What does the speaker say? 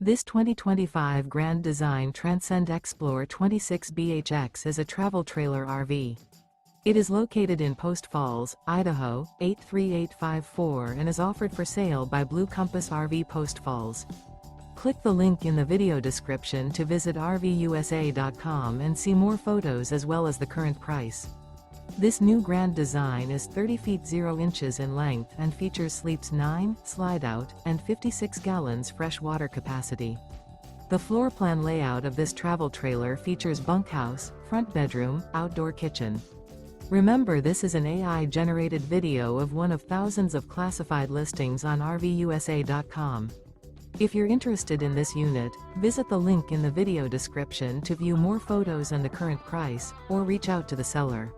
This 2025 Grand Design Transcend Xplor 26BHX is a travel trailer RV. It is located in Post Falls, Idaho, 83854 and is offered for sale by Blue Compass RV Post Falls. Click the link in the video description to visit RVUSA.com and see more photos as well as the current price. This new Grand Design is 30 feet 0 inches in length and features sleeps 9, Slideout, and 56 gallons fresh water capacity. The floor plan layout of this travel trailer features bunkhouse, front bedroom, outdoor kitchen. Remember, this is an AI-generated video of one of thousands of classified listings on RVUSA.com. If you're interested in this unit, visit the link in the video description to view more photos and the current price, or reach out to the seller.